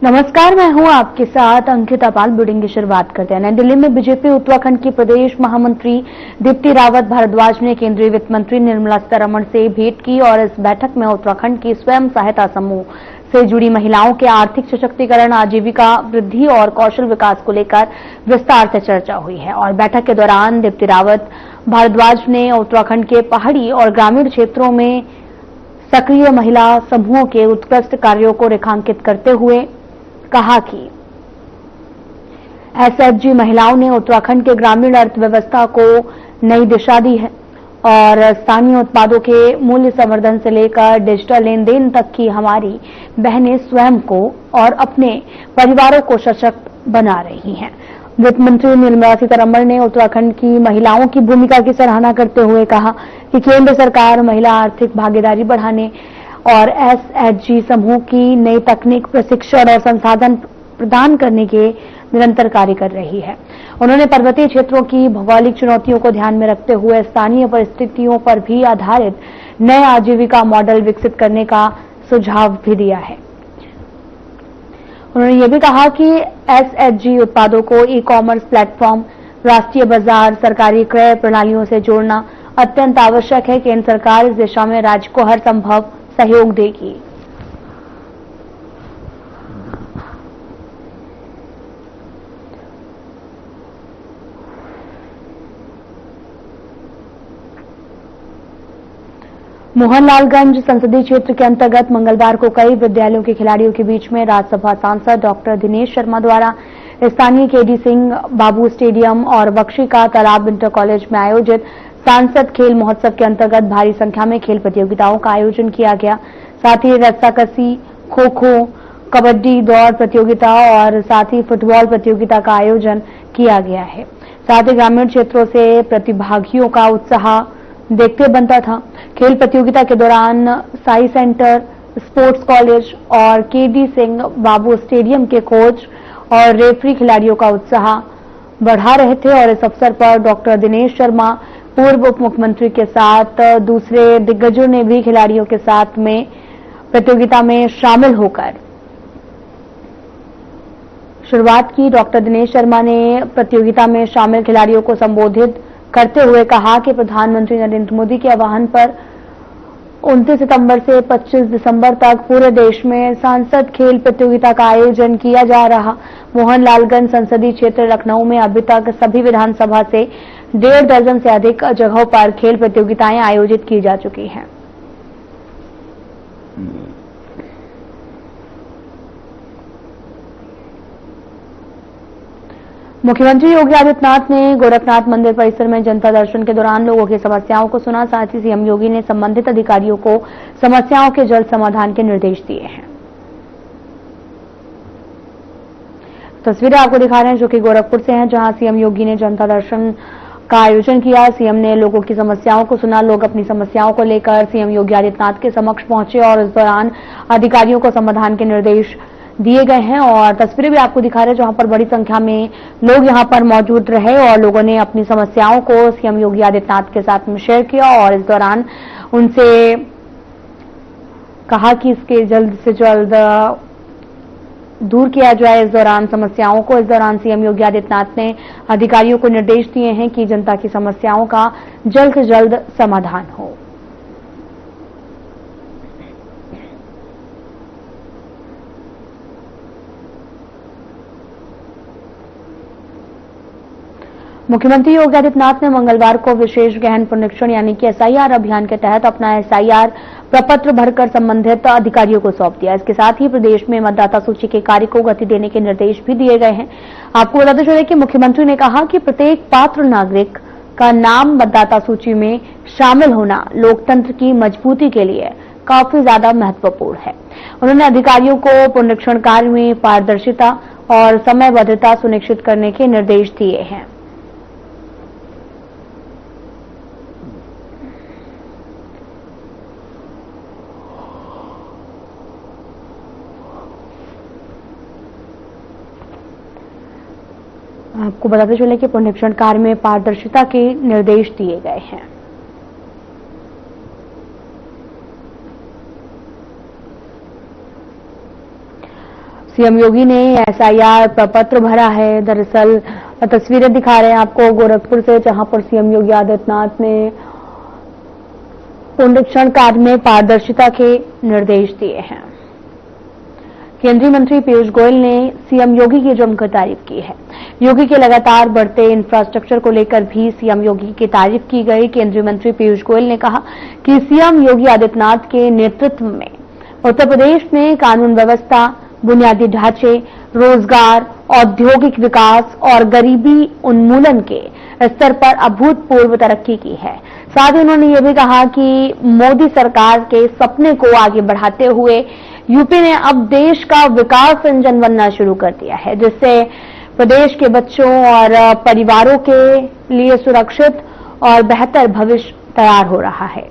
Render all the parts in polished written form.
नमस्कार, मैं हूं आपके साथ अंकिता पाल। बुलेटिन की शुरुआत करते हैं। नई दिल्ली में बीजेपी उत्तराखंड की प्रदेश महामंत्री दीप्ति रावत भारद्वाज ने केंद्रीय वित्त मंत्री निर्मला सीतारमण से भेंट की और इस बैठक में उत्तराखंड की स्वयं सहायता समूह से जुड़ी महिलाओं के आर्थिक सशक्तिकरण, आजीविका वृद्धि और कौशल विकास को लेकर विस्तार से चर्चा हुई है। और बैठक के दौरान दीप्ति रावत भारद्वाज ने उत्तराखंड के पहाड़ी और ग्रामीण क्षेत्रों में सक्रिय महिला समूहों के उत्कृष्ट कार्यों को रेखांकित करते हुए कहा कि एसएचजी महिलाओं ने उत्तराखंड के ग्रामीण अर्थव्यवस्था को नई दिशा दी है और स्थानीय उत्पादों के मूल्य संवर्धन से लेकर डिजिटल लेन देन तक की हमारी बहनें स्वयं को और अपने परिवारों को सशक्त बना रही हैं। वित्त मंत्री निर्मला सीतारमण ने उत्तराखंड की महिलाओं की भूमिका की सराहना करते हुए कहा कि केंद्र सरकार महिला आर्थिक भागीदारी बढ़ाने और एसएचजी समूह की नई तकनीक, प्रशिक्षण और संसाधन प्रदान करने के निरंतर कार्य कर रही है। उन्होंने पर्वतीय क्षेत्रों की भौगोलिक चुनौतियों को ध्यान में रखते हुए स्थानीय परिस्थितियों पर भी आधारित नए आजीविका मॉडल विकसित करने का सुझाव भी दिया है। उन्होंने ये भी कहा कि एसएचजी उत्पादों को ई-कॉमर्स प्लेटफॉर्म, राष्ट्रीय बाजार, सरकारी क्रय प्रणालियों से जोड़ना अत्यंत आवश्यक है। केंद्र सरकार इस दिशा में राज्य को हर संभव सहयोग देगी। मोहनलालगंज संसदीय क्षेत्र के अंतर्गत मंगलवार को कई विद्यालयों के खिलाड़ियों के बीच में राज्यसभा सांसद डॉक्टर दिनेश शर्मा द्वारा स्थानीय केडी सिंह बाबू स्टेडियम और बख्शी का तालाब इंटर कॉलेज में आयोजित सांसद खेल महोत्सव के अंतर्गत भारी संख्या में खेल प्रतियोगिताओं का आयोजन किया गया। साथ ही रस्साकसी, खो खो, कबड्डी, दौड़ प्रतियोगिता और साथ ही फुटबॉल प्रतियोगिता का आयोजन किया गया है। साथ ही ग्रामीण क्षेत्रों से प्रतिभागियों का उत्साह देखते बनता था। खेल प्रतियोगिता के दौरान साई सेंटर, स्पोर्ट्स कॉलेज और केडी सिंह बाबू स्टेडियम के कोच और रेफरी खिलाड़ियों का उत्साह बढ़ा रहे थे और इस अवसर पर डॉक्टर दिनेश शर्मा, पूर्व उप मुख्यमंत्री के साथ दूसरे दिग्गजों ने भी खिलाड़ियों के साथ में प्रतियोगिता में शामिल होकर शुरुआत की। डॉक्टर दिनेश शर्मा ने प्रतियोगिता में शामिल खिलाड़ियों को संबोधित करते हुए कहा कि प्रधानमंत्री नरेंद्र मोदी के आह्वान पर 29 सितंबर से 25 दिसंबर तक पूरे देश में सांसद खेल प्रतियोगिता का आयोजन किया जा रहा। मोहनलालगंज संसदीय क्षेत्र लखनऊ में अभी तक सभी विधानसभा से 1.5 दर्जन से अधिक जगहों पर खेल प्रतियोगिताएं आयोजित की जा चुकी हैं। मुख्यमंत्री योगी आदित्यनाथ ने गोरखनाथ मंदिर परिसर में जनता दर्शन के दौरान लोगों की समस्याओं को सुना। साथ ही सीएम योगी ने संबंधित अधिकारियों को समस्याओं के जल्द समाधान के निर्देश दिए हैं। तस्वीरें आपको दिखा रहे हैं जो कि गोरखपुर से हैं, जहां सीएम योगी ने जनता दर्शन का आयोजन किया। सीएम ने लोगों की समस्याओं को सुना। लोग अपनी समस्याओं को लेकर सीएम योगी आदित्यनाथ के समक्ष पहुंचे और इस दौरान अधिकारियों को समाधान के निर्देश दिए गए हैं। और तस्वीरें भी आपको दिखा रहे हैं जहां पर बड़ी संख्या में लोग यहां पर मौजूद रहे और लोगों ने अपनी समस्याओं को सीएम योगी आदित्यनाथ के साथ में शेयर किया और इस दौरान उनसे कहा कि इसके जल्द से जल्द दूर किया जाए इस दौरान समस्याओं को। इस दौरान सीएम योगी आदित्यनाथ ने अधिकारियों को निर्देश दिए हैं कि जनता की समस्याओं का जल्द से जल्द समाधान हो। मुख्यमंत्री योगी आदित्यनाथ ने मंगलवार को विशेष गहन पुनरीक्षण यानी कि एसआईआर अभियान के तहत अपना एसआईआर प्रपत्र भरकर संबंधित अधिकारियों को सौंप दिया। इसके साथ ही प्रदेश में मतदाता सूची के कार्य को गति देने के निर्देश भी दिए गए हैं। आपको बताते चले कि मुख्यमंत्री ने कहा कि प्रत्येक पात्र नागरिक का नाम मतदाता सूची में शामिल होना लोकतंत्र की मजबूती के लिए काफी ज्यादा महत्वपूर्ण है। उन्होंने अधिकारियों को पुनरीक्षण कार्य में पारदर्शिता और समयबद्धता सुनिश्चित करने के निर्देश दिए हैं। आपको बताते चले कि पुनरीक्षण कार्य में पारदर्शिता के निर्देश दिए गए हैं। सीएम योगी ने एसआईआर पर पत्र भरा है। दरअसल तस्वीरें दिखा रहे हैं आपको गोरखपुर से, जहां पर सीएम योगी आदित्यनाथ ने पुनरीक्षण कार्य में पारदर्शिता के निर्देश दिए हैं। केंद्रीय मंत्री पीयूष गोयल ने सीएम योगी की जमकर तारीफ की है। योगी के लगातार बढ़ते इंफ्रास्ट्रक्चर को लेकर भी सीएम योगी की तारीफ की गई। केंद्रीय मंत्री पीयूष गोयल ने कहा कि सीएम योगी आदित्यनाथ के नेतृत्व में उत्तर प्रदेश में कानून व्यवस्था, बुनियादी ढांचे, रोजगार, औद्योगिक विकास और गरीबी उन्मूलन के स्तर पर अभूतपूर्व तरक्की की है। साथ ही उन्होंने ये भी कहा कि मोदी सरकार के सपने को आगे बढ़ाते हुए यूपी ने अब देश का विकास इंजन बनना शुरू कर दिया है, जिससे प्रदेश के बच्चों और परिवारों के लिए सुरक्षित और बेहतर भविष्य तैयार हो रहा है।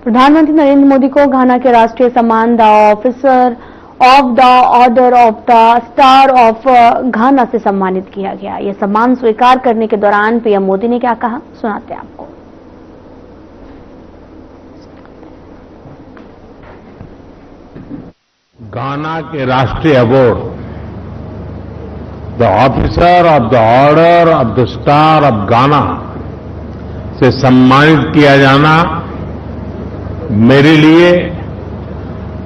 प्रधानमंत्री नरेंद्र मोदी को घाना के राष्ट्रीय सम्मान the officer of the order of the star of घाना से सम्मानित किया गया। यह सम्मान स्वीकार करने के दौरान पीएम मोदी ने क्या कहा, सुनाते हैं आपको। घाना के राष्ट्रीय award the officer of the order of the star of घाना से सम्मानित किया जाना मेरे लिए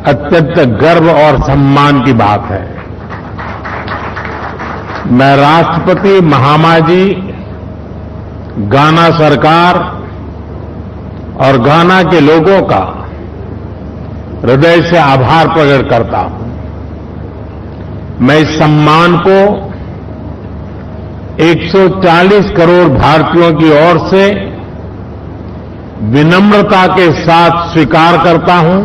अत्यंत गर्व और सम्मान की बात है। मैं राष्ट्रपति महामाजी, घाना सरकार और घाना के लोगों का हृदय से आभार प्रकट करता हूं। मैं इस सम्मान को 140 करोड़ भारतीयों की ओर से विनम्रता के साथ स्वीकार करता हूं।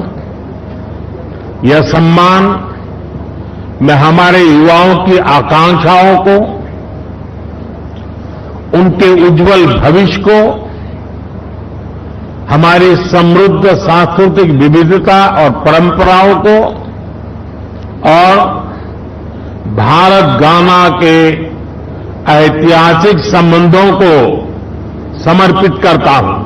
यह सम्मान मैं हमारे युवाओं की आकांक्षाओं को, उनके उज्जवल भविष्य को, हमारी समृद्ध सांस्कृतिक विविधता और परंपराओं को और भारत घाना के ऐतिहासिक संबंधों को समर्पित करता हूं।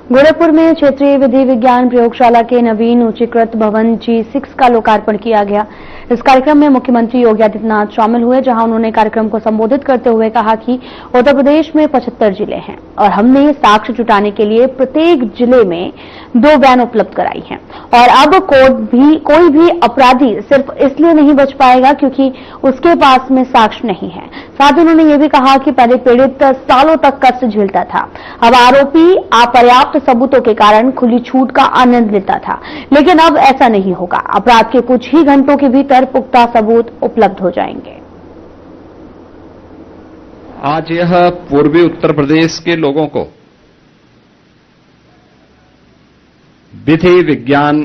गोरखपुर में क्षेत्रीय विधि विज्ञान प्रयोगशाला के नवीन उच्चीकृत भवन G6 का लोकार्पण किया गया। इस कार्यक्रम में मुख्यमंत्री योगी आदित्यनाथ शामिल हुए, जहां उन्होंने कार्यक्रम को संबोधित करते हुए कहा कि उत्तर प्रदेश में 75 जिले हैं और हमने साक्ष्य जुटाने के लिए प्रत्येक जिले में 2 वैन उपलब्ध कराई हैं और अब कोई भी अपराधी सिर्फ इसलिए नहीं बच पाएगा क्योंकि उसके पास में साक्ष्य नहीं है। साथ ही उन्होंने ये भी कहा कि पहले पीड़ित सालों तक कष्ट झेलता था, अब आरोपी अपर्याप्त सबूतों के कारण खुली छूट का आनंद लेता था, लेकिन अब ऐसा नहीं होगा। अपराध के कुछ ही घंटों के भीतर पुख्ता सबूत उपलब्ध हो जाएंगे। आज यह पूर्वी उत्तर प्रदेश के लोगों को विधि विज्ञान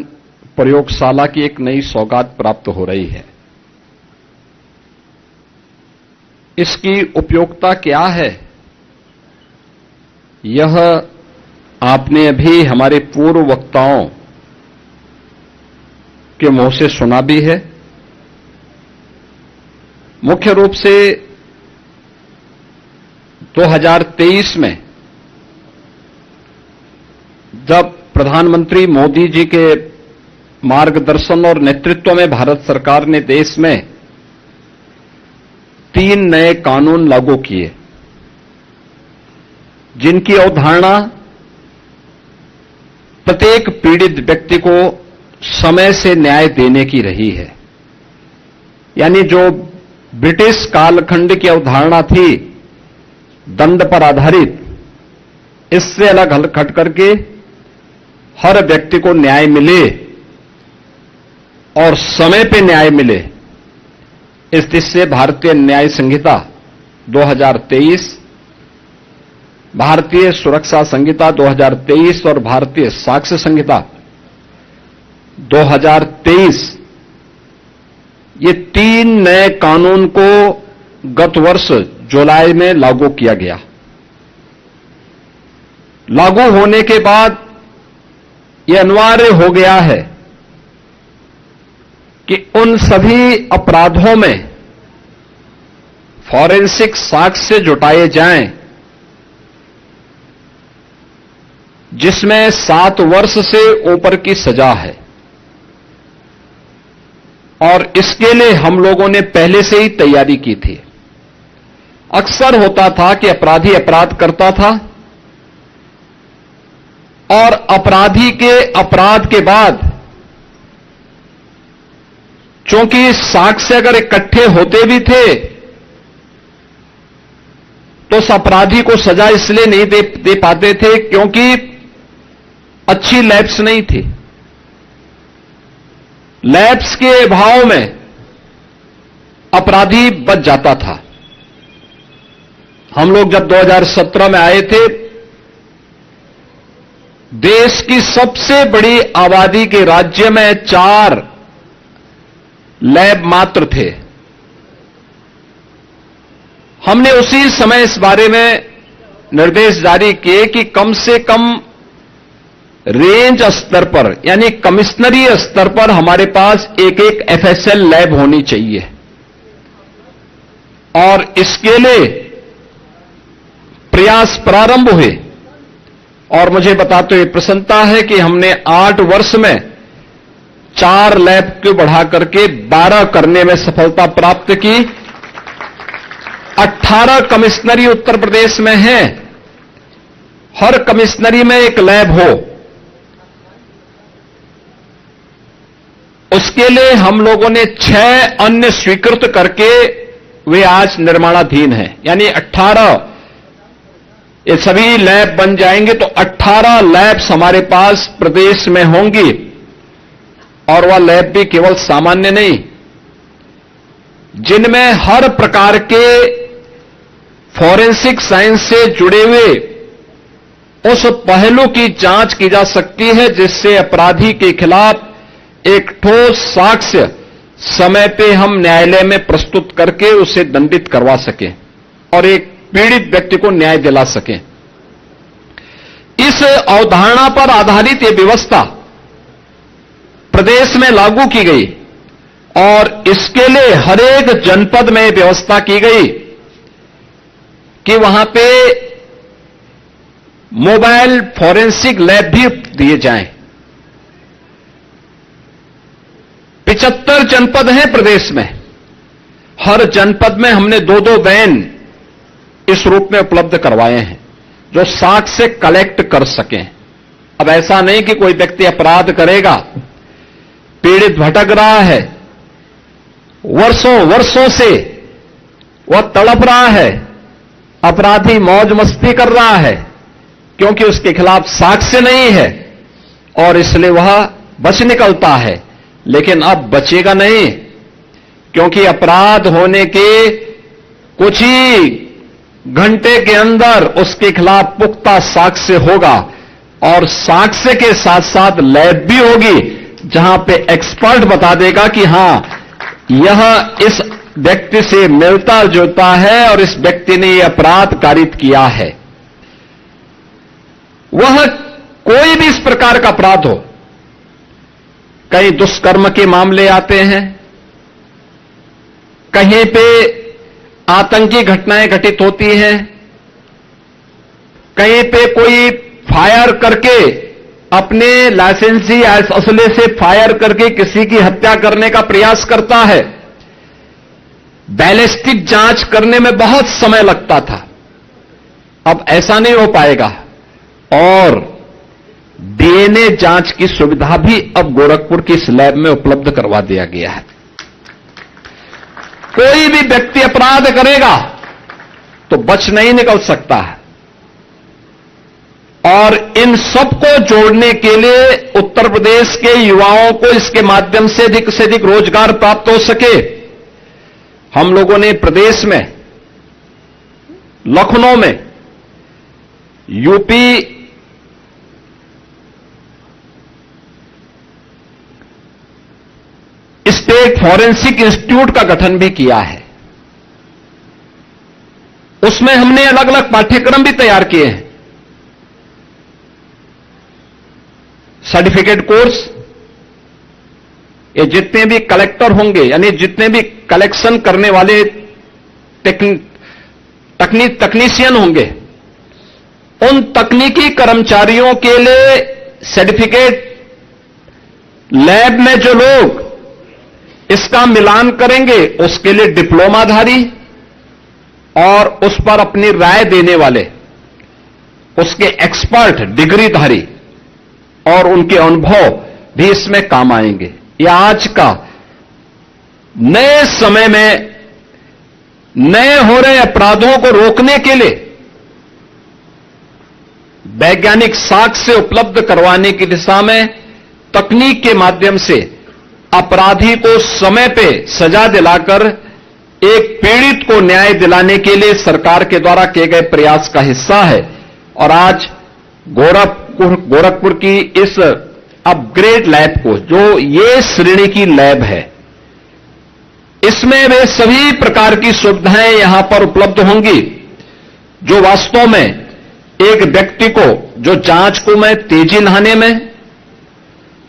प्रयोगशाला की एक नई सौगात प्राप्त हो रही है। इसकी उपयोगिता क्या है, यह आपने अभी हमारे पूर्व वक्ताओं के मुंह से सुना भी है। मुख्य रूप से 2023 में जब प्रधानमंत्री मोदी जी के मार्गदर्शन और नेतृत्व में भारत सरकार ने देश में 3 नए कानून लागू किए, जिनकी अवधारणा प्रत्येक पीड़ित व्यक्ति को समय से न्याय देने की रही है। यानी जो ब्रिटिश कालखंड की अवधारणा थी दंड पर आधारित, इससे अलग हट करके हर व्यक्ति को न्याय मिले और समय पे न्याय मिले, इस दृष्टि से भारतीय न्याय संहिता 2023, भारतीय सुरक्षा संहिता 2023 और भारतीय साक्ष्य संहिता 2023, ये 3 नए कानून को गत वर्ष जुलाई में लागू किया गया। लागू होने के बाद यह अनिवार्य हो गया है कि उन सभी अपराधों में फॉरेंसिक साक्ष्य जुटाए जाएं जिसमें 7 वर्ष से ऊपर की सजा है। और इसके लिए हम लोगों ने पहले से ही तैयारी की थी। अक्सर होता था कि अपराधी अपराध करता था और अपराधी के अपराध के बाद चूंकि साक्ष्य अगर इकट्ठे होते भी थे तो उस अपराधी को सजा इसलिए नहीं दे पाते थे क्योंकि अच्छी लैब्स नहीं थी। लैब्स के अभाव में अपराधी बच जाता था। हम लोग जब 2017 में आए थे, देश की सबसे बड़ी आबादी के राज्य में 4 लैब मात्र थे। हमने उसी समय इस बारे में निर्देश जारी किए कि कम से कम रेंज स्तर पर यानी कमिश्नरी स्तर पर हमारे पास एक एफएसएल लैब होनी चाहिए। और इसके लिए प्रयास प्रारंभ हुए और मुझे बताते हुए प्रसन्नता है कि हमने 8 वर्ष में 4 लैब को बढ़ा करके 12 करने में सफलता प्राप्त की। 18 कमिश्नरी उत्तर प्रदेश में हैं। हर कमिश्नरी में एक लैब हो। उसके लिए हम लोगों ने 6 अन्य स्वीकृत करके वे आज निर्माणाधीन हैं। यानी 18 ये सभी लैब बन जाएंगे तो 18 लैब्स हमारे पास प्रदेश में होंगी। और वह लैब भी केवल सामान्य नहीं, जिनमें हर प्रकार के फॉरेंसिक साइंस से जुड़े हुए उस पहलू की जांच की जा सकती है जिससे अपराधी के खिलाफ एक ठोस साक्ष्य समय पे हम न्यायालय में प्रस्तुत करके उसे दंडित करवा सकें और एक पीड़ित व्यक्ति को न्याय दिला सकें। इस अवधारणा पर आधारित यह व्यवस्था प्रदेश में लागू की गई और इसके लिए हर एक जनपद में व्यवस्था की गई कि वहां पे मोबाइल फॉरेंसिक लैब भी दिए जाएं। 75 जनपद हैं प्रदेश में। हर जनपद में हमने 2-2 वैन इस रूप में उपलब्ध करवाए हैं जो साक्ष्य कलेक्ट कर सकें। अब ऐसा नहीं कि कोई व्यक्ति अपराध करेगा, पीड़ित भटक रहा है, वर्षों से वह तड़प रहा है, अपराधी मौज मस्ती कर रहा है क्योंकि उसके खिलाफ साक्ष्य नहीं है और इसलिए वह बच निकलता है। लेकिन अब बचेगा नहीं क्योंकि अपराध होने के कुछ ही घंटे के अंदर उसके खिलाफ पुख्ता साक्ष्य होगा और साक्ष्य के साथ साथ लैब भी होगी जहां पे एक्सपर्ट बता देगा कि हां यह इस व्यक्ति से मिलता जुलता है और इस व्यक्ति ने यह अपराध कारित किया है। वह कोई भी इस प्रकार का अपराध हो, कहीं दुष्कर्म के मामले आते हैं, कहीं पे आतंकी घटनाएं घटित होती हैं, कहीं पे कोई फायर करके अपने लाइसेंसी असले से फायर करके किसी की हत्या करने का प्रयास करता है। बैलिस्टिक जांच करने में बहुत समय लगता था, अब ऐसा नहीं हो पाएगा। और डीएनए जांच की सुविधा भी अब गोरखपुर की इस लैब में उपलब्ध करवा दिया गया है। कोई भी व्यक्ति अपराध करेगा तो बच नहीं निकल सकता है। और इन सबको जोड़ने के लिए उत्तर प्रदेश के युवाओं को इसके माध्यम से अधिक रोजगार प्राप्त हो सके, हम लोगों ने प्रदेश में लखनऊ में यूपी स्टेट फॉरेंसिक इंस्टीट्यूट का गठन भी किया है। उसमें हमने अलग अलग पाठ्यक्रम भी तैयार किए हैं। सर्टिफिकेट कोर्स, ये जितने भी कलेक्टर होंगे, यानी जितने भी कलेक्शन करने वाले तकनीशियन होंगे, उन तकनीकी कर्मचारियों के लिए सर्टिफिकेट लैब में जो लोग इसका मिलान करेंगे, उसके लिए डिप्लोमाधारी और उस पर अपनी राय देने वाले, उसके एक्सपर्ट डिग्रीधारी और उनके अनुभव भी इसमें काम आएंगे। यह आज का नए समय में नए हो रहे अपराधों को रोकने के लिए वैज्ञानिक साक्ष्य उपलब्ध करवाने की दिशा में तकनीक के माध्यम से अपराधी को समय पे सजा दिलाकर एक पीड़ित को न्याय दिलाने के लिए सरकार के द्वारा किए गए प्रयास का हिस्सा है। और आज गोरखपुर की इस अपग्रेड लैब को, जो ये श्रेणी की लैब है, इसमें वे सभी प्रकार की सुविधाएं यहां पर उपलब्ध होंगी जो वास्तव में एक व्यक्ति को, जो जांच को में तेजी लाने में,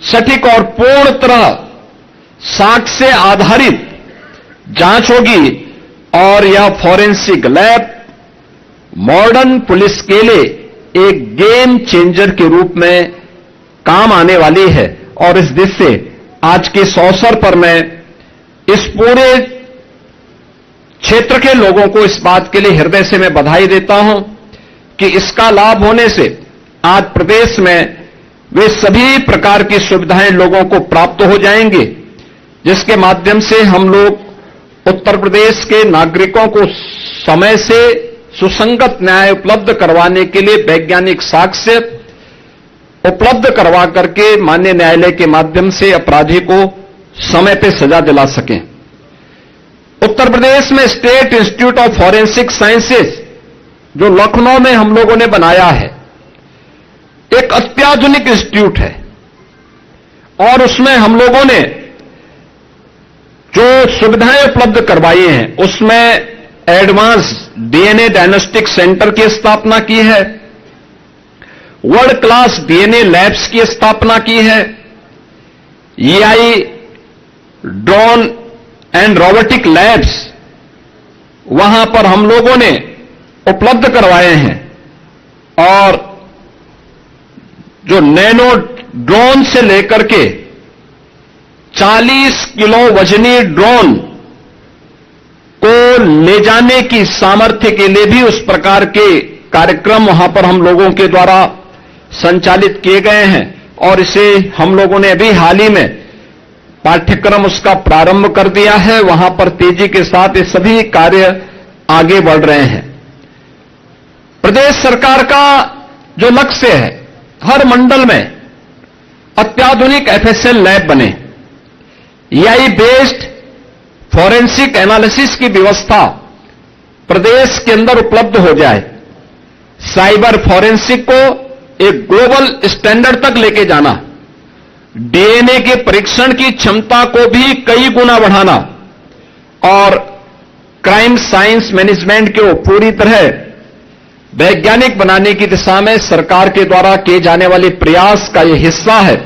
सटीक और पूर्ण तरह साक्ष्य आधारित जांच होगी और यह फॉरेंसिक लैब मॉडर्न पुलिस के लिए एक गेम चेंजर के रूप में काम आने वाली है। और इस दिशा से आज के इस अवसर पर मैं इस पूरे क्षेत्र के लोगों को इस बात के लिए हृदय से मैं बधाई देता हूं कि इसका लाभ होने से आज प्रदेश में वे सभी प्रकार की सुविधाएं लोगों को प्राप्त हो जाएंगी, जिसके माध्यम से हम लोग उत्तर प्रदेश के नागरिकों को समय से सुसंगत न्याय उपलब्ध करवाने के लिए वैज्ञानिक साक्ष्य उपलब्ध करवा करके माननीय न्यायालय के माध्यम से अपराधी को समय पर सजा दिला सकें। उत्तर प्रदेश में state institute of forensic sciences जो लखनऊ में हम लोगों ने बनाया है, एक अत्याधुनिक इंस्टीट्यूट है और उसमें हम लोगों ने जो सुविधाएं उपलब्ध करवाई हैं, उसमें एडवांस डीएनए डायग्नोस्टिक सेंटर की स्थापना की है, वर्ल्ड क्लास डीएनए लैब्स की स्थापना की है, EI drone and robotic labs वहां पर हम लोगों ने उपलब्ध करवाए हैं और जो नैनो ड्रोन से लेकर के 40 किलो वजनी ड्रोन को ले जाने की सामर्थ्य के लिए भी उस प्रकार के कार्यक्रम वहां पर हम लोगों के द्वारा संचालित किए गए हैं और इसे हम लोगों ने अभी हाल ही में पाठ्यक्रम उसका प्रारंभ कर दिया है। वहां पर तेजी के साथ ये सभी कार्य आगे बढ़ रहे हैं। प्रदेश सरकार का जो लक्ष्य है, हर मंडल में अत्याधुनिक एफएसएल लैब बने, एआई बेस्ड फॉरेंसिक एनालिसिस की व्यवस्था प्रदेश के अंदर उपलब्ध हो जाए, साइबर फॉरेंसिक को एक ग्लोबल स्टैंडर्ड तक लेके जाना, डीएनए के परीक्षण की क्षमता को भी कई गुना बढ़ाना और क्राइम साइंस मैनेजमेंट को पूरी तरह वैज्ञानिक बनाने की दिशा में सरकार के द्वारा किए जाने वाले प्रयास का यह हिस्सा है।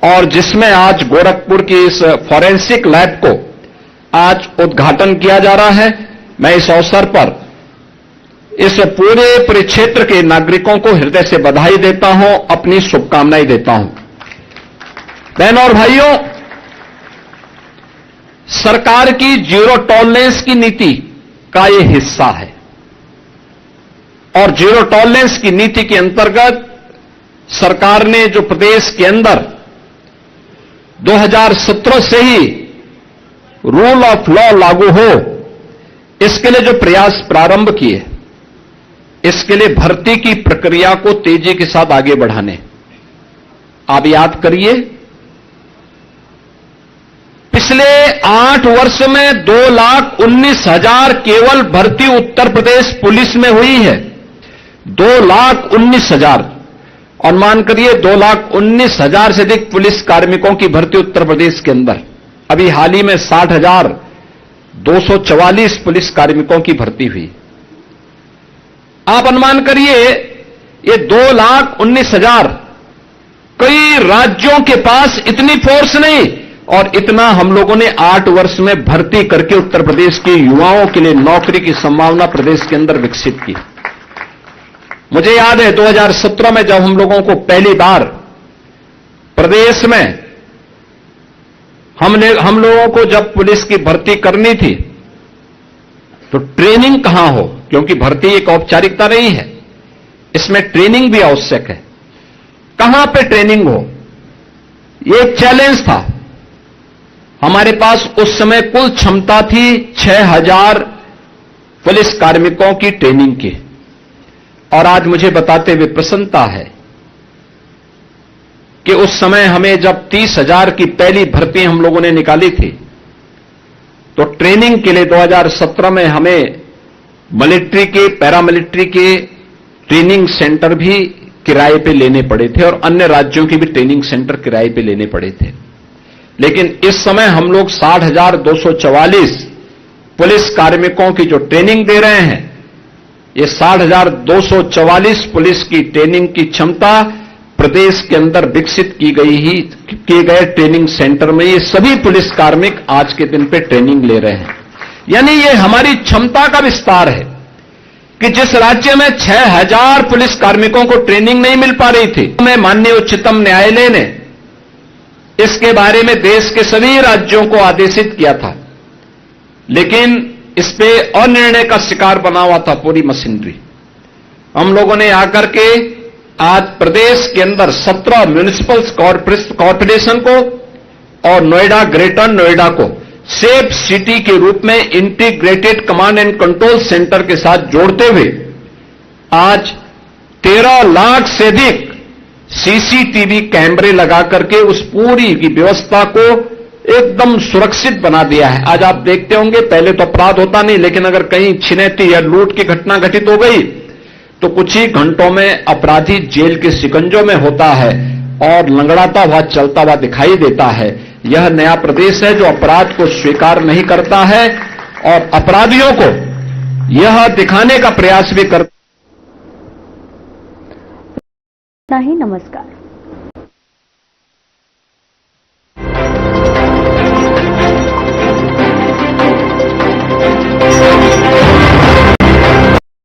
और जिसमें आज गोरखपुर की इस फॉरेंसिक लैब को आज उद्घाटन किया जा रहा है। मैं इस अवसर पर इस पूरे परिक्षेत्र के नागरिकों को हृदय से बधाई देता हूं, अपनी शुभकामनाएं देता हूं। बहनों और भाइयों, सरकार की जीरो टॉलरेंस की नीति का यह हिस्सा है और जीरो टॉलरेंस की नीति के अंतर्गत सरकार ने जो प्रदेश के अंदर 2017 से ही रूल ऑफ लॉ लागू हो, इसके लिए जो प्रयास प्रारंभ किए, इसके लिए भर्ती की प्रक्रिया को तेजी के साथ आगे बढ़ाने। आप याद करिए, पिछले 8 वर्ष में 2,19,000 केवल भर्ती उत्तर प्रदेश पुलिस में हुई है। 2,19,000 और मान करिए 2,19,000 से अधिक पुलिस कार्मिकों की भर्ती उत्तर प्रदेश के अंदर। अभी हाल ही में 60,244 पुलिस कार्मिकों की भर्ती हुई। आप अनुमान करिए, ये 2,19,000, कई राज्यों के पास इतनी फोर्स नहीं, और इतना हम लोगों ने 8 वर्ष में भर्ती करके उत्तर प्रदेश के युवाओं के लिए नौकरी की संभावना प्रदेश के अंदर विकसित की। मुझे याद है 2017 में जब हम लोगों को पहली बार प्रदेश में हम लोगों को जब पुलिस की भर्ती करनी थी, तो ट्रेनिंग कहां हो, क्योंकि भर्ती एक औपचारिकता नहीं है, इसमें ट्रेनिंग भी आवश्यक है। कहां पे ट्रेनिंग हो, ये एक चैलेंज था। हमारे पास उस समय कुल क्षमता थी 6,000 पुलिस कार्मिकों की ट्रेनिंग की, और आज मुझे बताते हुए प्रसन्नता है कि उस समय हमें जब 30,000 की पहली भर्ती हम लोगों ने निकाली थी, तो ट्रेनिंग के लिए 2017 में हमें मिलिट्री के, पैरामिलिट्री के ट्रेनिंग सेंटर भी किराए पे लेने पड़े थे, और अन्य राज्यों के भी ट्रेनिंग सेंटर किराए पे लेने पड़े थे। लेकिन इस समय हम लोग 60,244 पुलिस कार्मिकों की जो ट्रेनिंग दे रहे हैं, ये 60,244 पुलिस की ट्रेनिंग की क्षमता प्रदेश के अंदर विकसित किए गए ट्रेनिंग सेंटर में ये सभी पुलिस कार्मिक आज के दिन पे ट्रेनिंग ले रहे हैं। यानी ये हमारी क्षमता का विस्तार है कि जिस राज्य में 6,000 पुलिस कार्मिकों को ट्रेनिंग नहीं मिल पा रही थी, मैं माननीय उच्चतम न्यायालय ने इसके बारे में देश के सभी राज्यों को आदेशित किया था, लेकिन इस पे अनिर्णय का शिकार बना हुआ था पूरी मशीनरी। हम लोगों ने आकर के आज प्रदेश के अंदर 17 म्युनिसिपल कॉर्पोरेशन को और नोएडा, ग्रेटर नोएडा को सेफ सिटी के रूप में integrated command and control centre के साथ जोड़ते हुए आज 13 लाख से अधिक सीसीटीवी कैमरे लगा करके उस पूरी की व्यवस्था को एकदम सुरक्षित बना दिया है। आज आप देखते होंगे, पहले तो अपराध होता नहीं, लेकिन अगर कहीं छिनैती या लूट की घटना घटित हो गई तो कुछ ही घंटों में अपराधी जेल के शिकंजों में होता है और लंगड़ाता हुआ चलता हुआ दिखाई देता है। यह नया प्रदेश है जो अपराध को स्वीकार नहीं करता है और अपराधियों को यह दिखाने का प्रयास भी करता है। नहीं, नमस्कार।